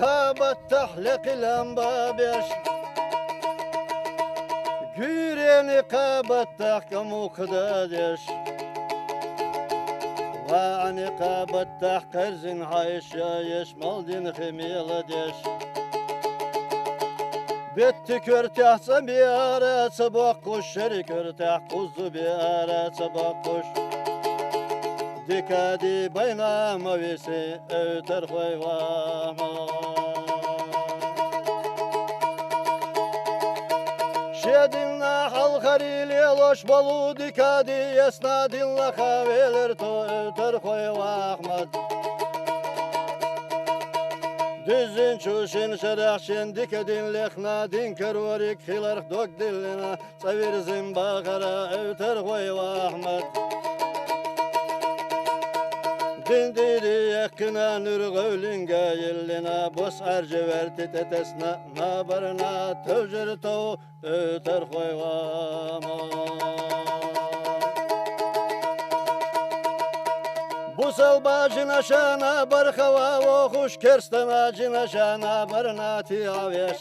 قابت تحلق الأنبابش جيرين قابت تحكم خدادش وعني قابت تحقر زن عايشة مالدين خميلدش بيت كرتاح سبيارة سباقوش شركرتاح قوز بيارة سباقوش دكادي بينا مويسي اوتر خوي واما شدنا حالخريل يلوش بلو دكادي يسنادين لخاويلر تو اوتر خوي واحمد Düzün çuşun şerahşin dikedin leknadin kervarik khilark dok dillina Savirzin bakara öter koy Ahmet Dindiri yakına nur gövlünge yillina Bos erceverti tetesna nabarına tövcür to öter koy Ahmet Busal bacına şana barxava o xuş kerstana cina şana barnati aveş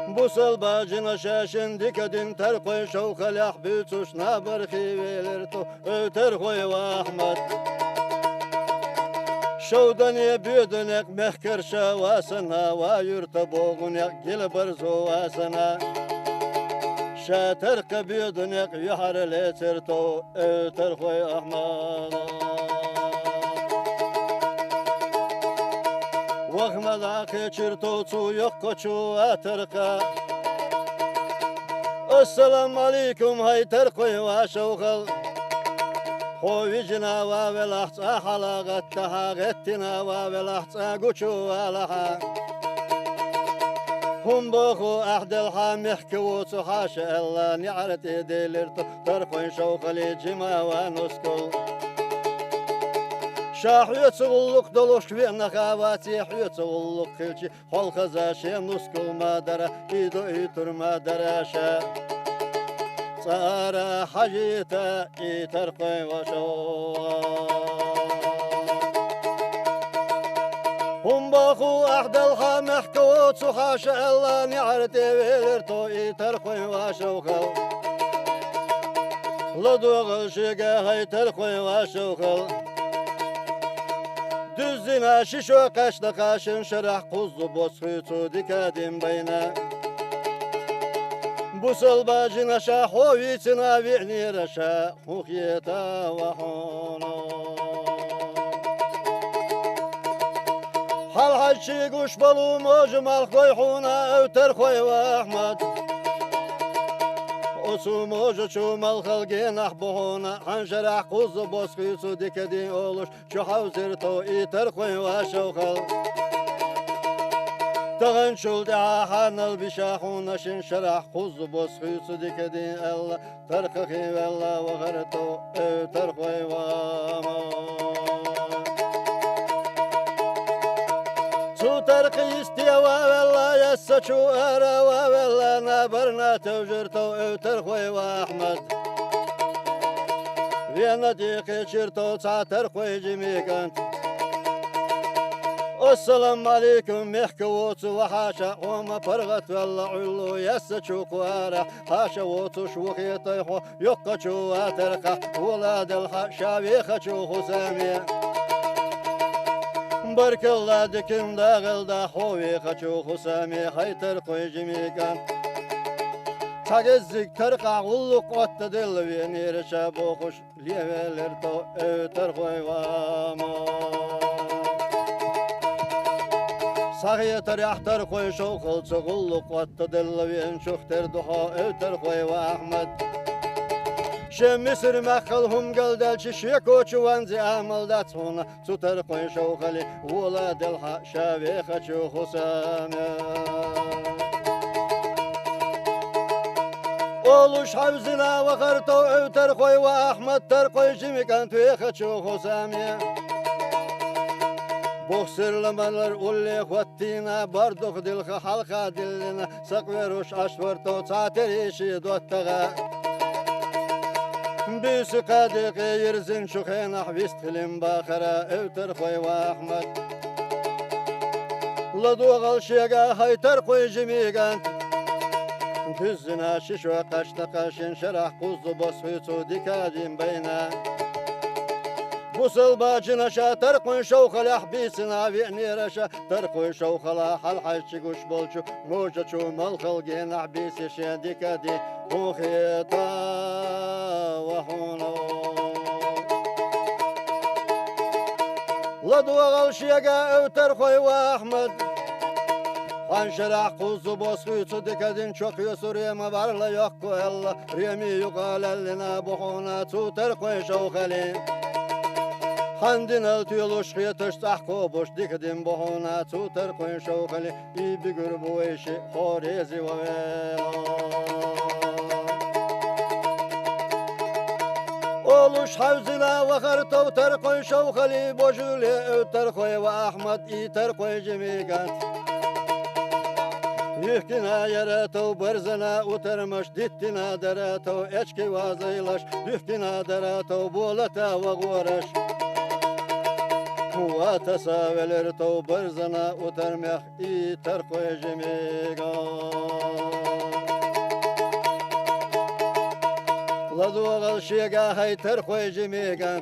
Busal bacına şaşın dikadin ter koy şovkalah bütuş na barxi velir to öter koy Ahmet Şovdan büdünek mehker şavasına va yurta boğunek gil barzovasına شاتر كبيدنك يحر ليترتو ترخوي أحمد وخمد عاقي چرتو تو يقچو أترقى السلام عليكم هاي ترخوي واشوخل خوي جناوا ولحظة حلاقتها غتنا ولحظة قچو ولحا هم بخو أحد الحامح كوت حاشا الله نعرت ديلر ترقين شوخلي جما ونسكل شاحية تغلق دلوش بينا خواتي حية تغلق خلشي حول خزاشي نسكل ما درا إيدو إيتر ما دراشا صار حجيتا إيترقين وشوخ هم بخو أحد الحامح كوت حاشا الله نعرت ويلر تو إيترقين وشوخل لدوغل شيقا هاي ترقين وشوخل دزنا ششو قشت قاشن شرح قوز بوسخيتو ديكادين بينا بوسل باجنا شاحويتنا بعني رشا خوخيتا وحونا حال حجي قوش بلو موجمال خوي حونا اوتر خوي واحمد اسو موجو شو مال خلقين احبونا حنشرح قوز بوسخيتو ديكادين اولوش شو حوزرتو ايتر خوي واشوخل تغن شول دعاحان البشاحون شن شرح خز بوسخي صدق دين الله ترقخي والله وغرتو ترقوي واما سو ترقي استيوا والله يسچو اروا والله نبرنا توجرتو ترقوي واحمد وينا ديقي شرتو ترقوي جميقانت السلام عليكم محكوت وحاشا وما فرغت والله علو يسچو قوارا حاشا وتشوخي طيحو يقچو اترقا ولاد الحشاوي خچو خسامي بارك الله دكن داغل دا خوي خچو خسامي خيتر قوي جميقان تاگزك ترقع غلق واتدل وينير شابو خوش ليوالر تو اوتر قوي واما صحية ريحتر خوي شوخل تغلق واتدل وين شوختر دحا اوتر خوي واحمد شمسر مخلهم قلدل شيكو چوانزي عمل داتونا تتر خوي شوخلي ولاد الحق شاويخ چو خسامي اولوش حوزنا وخرتو اوتر خوي واحمد تر خوي جميكان تويخ چو خسامي بوخسرلمانlar ulle xottina bardok dilxa halqa dillina saqverush ashvarto taterishi dottaga Büsü kadıqı yerzin şuxena vist xilim baxara evter xoy Ahmad doğal şega haytar koy jimigan Düzüne şiş ve kaçta kaşın şerah kuzu basıçu dikadim beyne Busıl bacına şatar koy şovkal ahbisina vi'ni raşa tar koy şovkala hal hayçı kuş bolçu moca çumal khalgin ahbisi şedikadi muhita ve huno La doğal şega öter koy ve Ahmet Hanşerah kuzu bozkuyucu dikadin çok yusur yeme varla yok ku Allah Remi yuqal elline buhuna tutar koy şovkali Handin altıyoluş kıyatış tahko boş dikadin buhuna tutar koy şovkali İyi bir gür bu işi horezi ve vela Oluş havzına vakar tavtar koy şovkali Bojuli öter koy ve Ahmet iter koy cemigat Dühkina yere tav barzana utermiş dittina dere tav eçki vazaylaş Dühkina dere tav bolata ve goraş Kuva tesaveler tav barzana utermeh iter koyacimiga La doğal şega hayter koyacimiga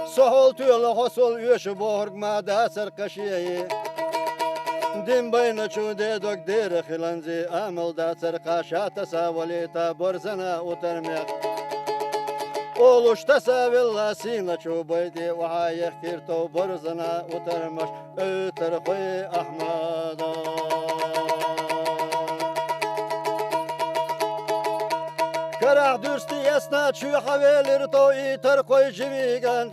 Sohol tüyla hosol yöşü boğurgma da serkaşiyeyi Din bayna çude dok dere khilanzi amal da serqasha tasawalita borzana utermek Oluş tasavilla sina çubaydi ve hayek kirto borzana utermaş öter koy ahmada Karah dürsti esna çu havelir to iter koy jimigan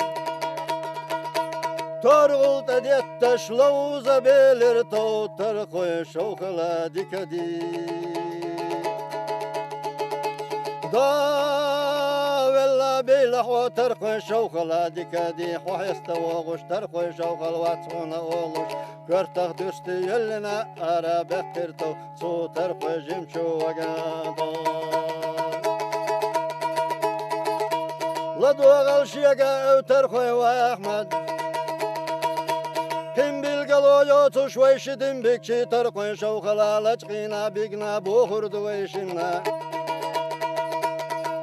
Torgul tadette şlauza belir tautar koy şovkala dikadi Da vella beylah otar koy şovkala dikadi Hohesta oğuş tar koy şovkal vatsuna oluş Görtak düştü yelline ara bekir tav Sutar koy jimçu vagada La doğal şiyaga öter koy ve Ahmet Kim bilgaloyo tuş ve işidim bikçi tarkoy şovkala laçkina bigna buhurdu ve işinna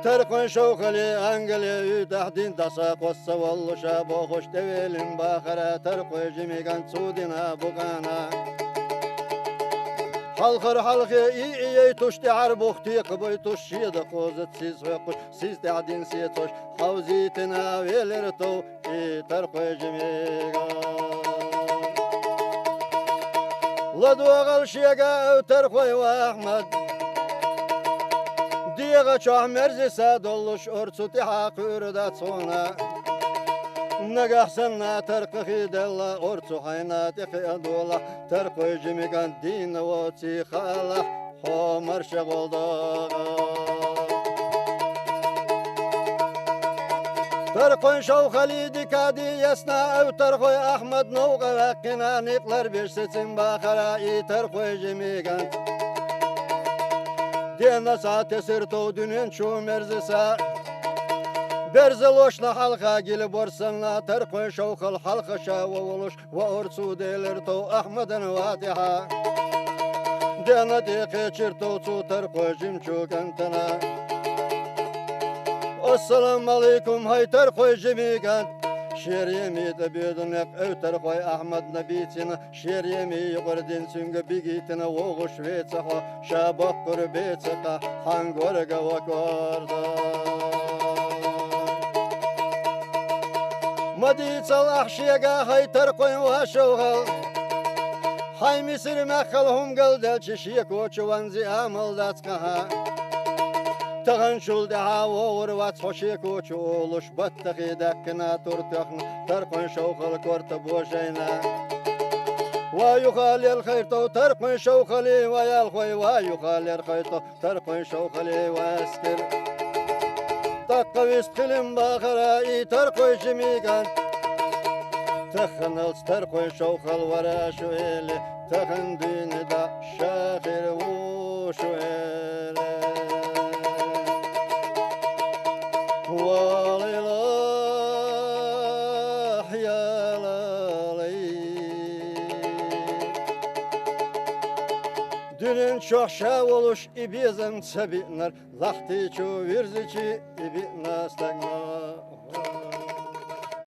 Tarkoy şovkali angeli üdahdin dasa kossa valluşa boğuş develin bakara tarkoy jimigan sudina bugana Halkır halkı iyi tuş dihar buhti kıboy tuş şiyada kozet siz ve kuş siz dehdin siye tuş havzitina velir to tarkoy jimigan La doğal şega öter koy ve Ahmet Diyaga çoğ merzisa dolluş orsuti haqırda sona Nagah sanna tarkıhi della orsu hayna tiki adola Tarkoy jimigan din ve tixala Homar şagoldağa Tarkoy şovkali dikadi yasna öter koy Ahmet Novga ve kinanikler bir seçim bakara iter koy jimigan Dena saat esir to dünün çu merzisa Berzeloşla halka gili borsanla Tarkoy şovkal halka şava oluş Ve orsu delir to Ahmet'in vatiha Dena teki çirto su tarkoy jimçu kantana Assalamu alaikum haytar koy jimigan Şer yemi de bidin yak öter koy Ahmet nabitina Şer yemi yuqırdin süngü bigitina Oğuş veçaha şabak kur beçaka Hangorga vakarda Madi çal ahşiyaga haytar koy vaşoğal Hay misir mekhal humgal del çişiye koçu vanzi amal datskaha Tağın şul deha oğur vat hoşi koçu oluş battaki dakkına turtuqna Tarkoy şovkal korta boşayna Va yuqal el khayrto tarkoy şovkali va yal koy va yuqal el khayrto tarkoy şovkali va askir Takka vist kilim bakara i tarkoy jimigan Tağın tarkoy şovkal vara şu eli Tağın dünyada şahir vu şu eli Valilah ya lalay Dünün çok şav oluş ibizim çebinler. Lahti çu virzici ibi nastagma.